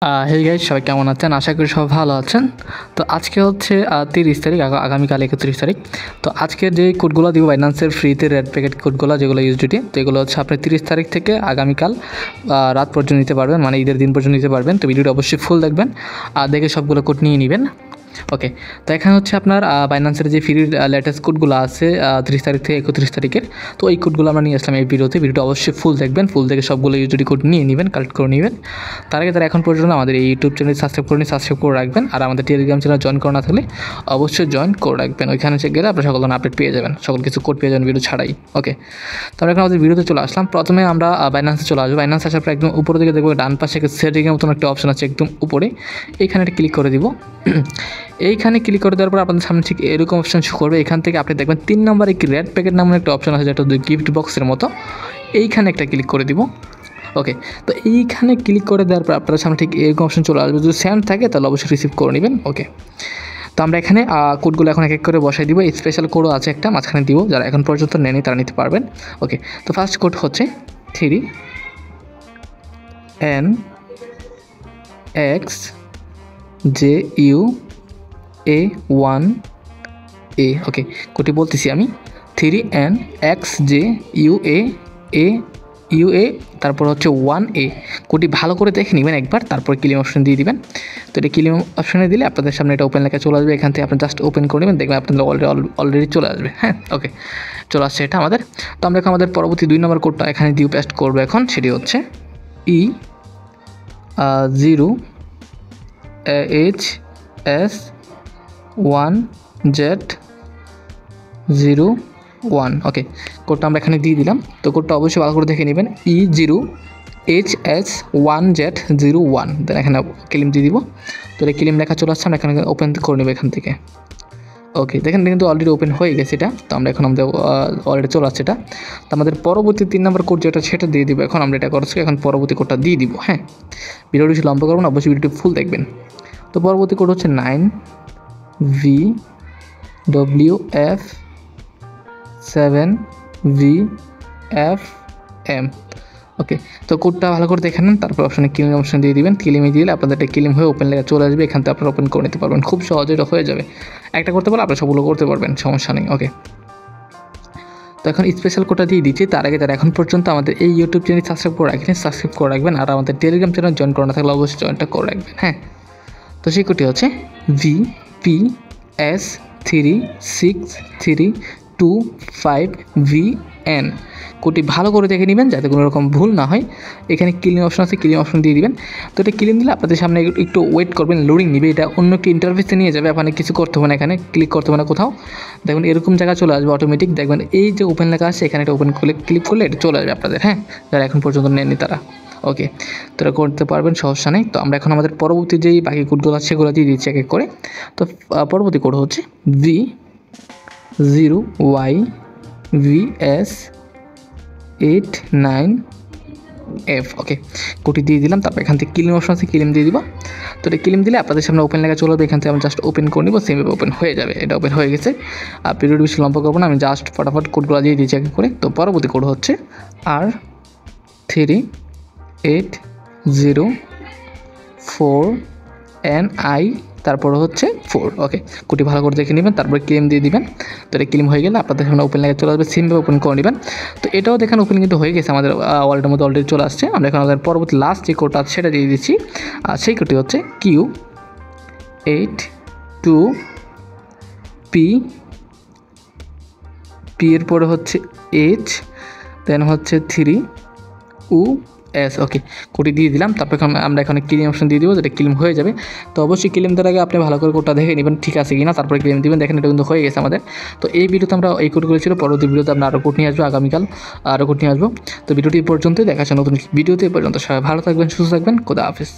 Hey guys, সবাই কেমন আছেন? আশা করি সবাই ভালো আছেন। তো আজকে হচ্ছে 30 তারিখ, আগামীকাল 31 তারিখ। তো আজকের যে কোডগুলো দিব বাইন্যান্সের ফ্রিতে রেড প্যাকেট কোডগুলো, যেগুলো ইউএসডিটি, তো এগুলো হচ্ছে আপনি 30 তারিখ থেকে আগামীকাল রাত পর্যন্ত নিতে পারবেন, মানে ঈদের দিন পর্যন্ত নিতে পারবেন। তো ভিডিওটা অবশ্যই ফুল দেখবেন আর দেখে সবগুলো কোড নিয়ে নেবেন। ওকে, তো এখানে হচ্ছে আপনার বাইন্যান্সের যে ফ্রি লেটেস্ট কোডগুলো আছে 30 তারিখ থেকে 31 তারিখের, তো এই কোডগুলো আমরা নিয়ে আসলাম এই ভিডিওটা অবশ্যই ফুল দেখবেন, ফুল দেখে সবগুলো ইউএসডি কোড নিয়ে নেবেন, কালেক্ট করে নেবেন। তার আগে তারা এখন পর্যন্ত আমাদের এই ইউটিউব চ্যানেল সাবস্ক্রাইব করে রাখবেন, আর আমাদের টেলিগ্রাম চ্যানেল জয়েন করা না থাকলে অবশ্যই জয়েন করে রাখবেন। ওইখানে গেলে আপনার সকল আপডেট পেয়ে যাবেন, সকল কিছু কোড পেয়ে যাবেন ভিডিও ছাড়াই। ওকে, তো আমরা এখন আমাদের ভিডিওতে চলে আসলাম। প্রথমে আমরা বাইন্যান্সে চলে আসবো। বাইন্যান্স আসার পর একদম উপরের দিকে দেখবো ডান পাশে সেটিংয়ের মতন একটা অপশন আছে একদম উপরে, এইখানে একটা ক্লিক করে দিব। এইখানে ক্লিক করে দেওয়ার পর আপনাদের সামনে ঠিক এরকম অপশন শো করবে। এখান থেকে আপনি দেখবেন 3 নম্বরে একটি রেড প্যাকেট নামের একটা অপশন আছে, যেটা গিফট বক্সের মতো। এইখানে একটা ক্লিক করে দিব। ওকে, তো এইখানে ক্লিক করে দেওয়ার পর আপনার সামনে ঠিক এরকম অপশন চলে আসবে। যদি সেন্ড থাকে তাহলে অবশ্যই রিসিভ করে নেবেন। ওকে, তো আমরা এখানে কোডগুলো এখন এক এক করে বসাই দিব। স্পেশাল কোডও আছে একটা মাঝখানে দিব, যারা এখন পর্যন্ত নেয়নি তারা নিতে পারবেন। ওকে, তো ফার্স্ট কোড হচ্ছে 3NXJUA1A। ওকে, কোডটি বলতেছি আমি, 3NXJUA তারপর হচ্ছে 1A। কোডটি ভালো করে দেখে নেবেন একবার, তারপর ক্লিম অপশন দিয়ে দিবেন। তো এটা ক্লিম অপশনে দিলে আপনাদের সামনে এটা ওপেন লেখা চলে আসবে। এখান থেকে আপনি জাস্ট ওপেন করে নেবেন, দেখবেন আপনাদের অলরেডি চলে আসবে। হ্যাঁ, ওকে, চলে আসছে এটা আমাদের। তো আমরা এখন আমাদের পরবর্তী 2 নম্বর কোডটা এখানে দিয়ে পেস্ট করবো এখন। সেটি হচ্ছে E0HS1Z01। ওকে, কোডটা আমরা এখানে দিয়ে দিলাম। তো কোডটা অবশ্যই ভালো করে দেখে নেবেন, E0HS1Z01। দেন এখানে ক্লিম দিয়ে দিব। তো এটা ক্লিম লেখা চলে আসছে, আমরা এখানে ওপেন করে নেব এখান থেকে। ওকে, দেখেন কিন্তু অলরেডি ওপেন হয়ে গেছে এটা। তো আমরা এখন আমাদের অলরেডি চলে আসছে এটা। তো আমাদের পরবর্তী 3 নম্বর কোড যেটা সেটা দিয়ে দিব এখন। আমরা এটা করছি এখন, পরবর্তী কোডটা দিয়ে দিব। হ্যাঁ, ভিডিওটি লম্বা করবো না, অবশ্যই ভিডিওটি ফুল দেখবেন। তো পরবর্তী কোড হচ্ছে 9VWF7VFM। ওকে, তো কোডটা ভালো করে দেখে নেন, তারপর অপশানে ক্লিম অপশন দিয়ে দিবেন। ক্লিমে দিলে আপনাদের এটা ক্লিম হয়ে ওপেন লেখা চলে আসবে। এখান থেকে আপনারা ওপেন করে নিতে পারবেন, খুব সহজে এটা হয়ে যাবে। একটা করতে পারলে আপনারা সবগুলো করতে পারবেন, সমস্যা নেই। ওকে, তো এখন স্পেশাল কোডটা দিয়ে দিচ্ছি। তার আগে তারা এখন পর্যন্ত আমাদের এই ইউটিউব চ্যানেল সাবস্ক্রাইব করে রাখবেন, আর আমাদের টেলিগ্রাম চ্যানেল জয়েন করা না থাকলে অবশ্যই জয়েনটা করে রাখবেন। হ্যাঁ, তো সেই কোডটি হচ্ছে VPS363255VN। কোডটি ভালো করে দেখে নেবেন যাতে কোনো রকম ভুল না হয়। এখানে ক্লিন অপশন আছে, ক্লিন অপশন দিয়ে দিবেন। তো এটা ক্লিন দিলে আপনাদের সামনে একটু ওয়েট করবেন, লোডিং নেবে। এটা অন্য একটি ইন্টারফেসে নিয়ে যাবে, আপনাকে কিছু করতে হবে না, এখানে ক্লিক করতে হবে না কোথাও। দেখবেন এরকম জায়গা চলে আসবে অটোমেটিক। দেখবেন এই যে ওপেন লেখা আছে, এখানে এটা ওপেন করলে ক্লিক করলে এটা চলে আসবে আপনাদের। হ্যাঁ, যারা এখন পর্যন্ত নেননি তারা। ওকে, তো এটা করতে পারবেন, সমস্যা নেই। তো আমরা এখন আমাদের পরবর্তী যেই বাকি কোডগুলো আছে সেগুলো দিয়ে দিচ্ছি এক এক করে। তো পরবর্তী কোড হচ্ছে V0YVS89F। ওকে, কোডটি দিয়ে দিলাম। তারপর এখান থেকে ক্লিম অপশন আছে, ক্লিম দিয়ে দিব। তো এটা ক্লিম দিলে আপনাদের সামনে ওপেন লেখা চলে যাবে। এখান থেকে আমি জাস্ট ওপেন করে নিব, সেমভাবে ওপেন হয়ে যাবে। এটা ওপেন হয়ে গেছে। আর পিরিয়ড বেশি লম্বা করবো না, আমি জাস্ট ফটাফট কোডগুলো দিয়ে দিয়েছি এক এক করে। তো পরবর্তী কোড হচ্ছে R3804NI তারপর হচ্ছে 4। ওকে, কোডটি ভালো করে দেখে নেবেন, তারপরে ক্লেম দিয়ে দিবেন। তো এটা ক্লেম হয়ে গেলে আপনাদের সামনে ওপেন লেগে চলে আসবে, সিমভাবে ওপেন করে নেবেন। তো এটাও দেখেন ওপেন কিন্তু হয়ে গেছে, আমাদের ওয়ালেটের মধ্যে অলরেডি চলে আসছে। আমরা এখন আমাদের পরবর্তী লাস্ট যে কোডটা আছে সেটা দিয়ে দিচ্ছি। আর সেই কোডটি হচ্ছে Q82P এর পরে হচ্ছে H, দেন হচ্ছে 3US। ওকে, কোডটি দিয়ে দিলাম। তারপর আমরা এখানে ক্লিম অপশন দিয়ে দিব, যেটা ক্লিম হয়ে যাবে। তো অবশ্যই ক্লিম দেওয়ার আগে আপনি ভালো করে কোডটা দেখে নেবেন ঠিক আছে কিনা, তারপরে ক্লিম দিবেন। দেখেন এটা কিন্তু হয়ে গেছে আমাদের। তো এই ভিডিওতে আমরা এই কোডগুলো ছিল, পরবর্তী ভিডিওতে আমরা আরও কোড নিয়ে আসবো, আগামীকাল আরও কোড নিয়ে আসবো। তো ভিডিওটি পর্যন্তই, দেখা যাচ্ছে নতুন ভিডিওতে। পর্যন্ত সবাই ভালো থাকবেন, সুস্থ থাকবেন, খোদা হাফেজ।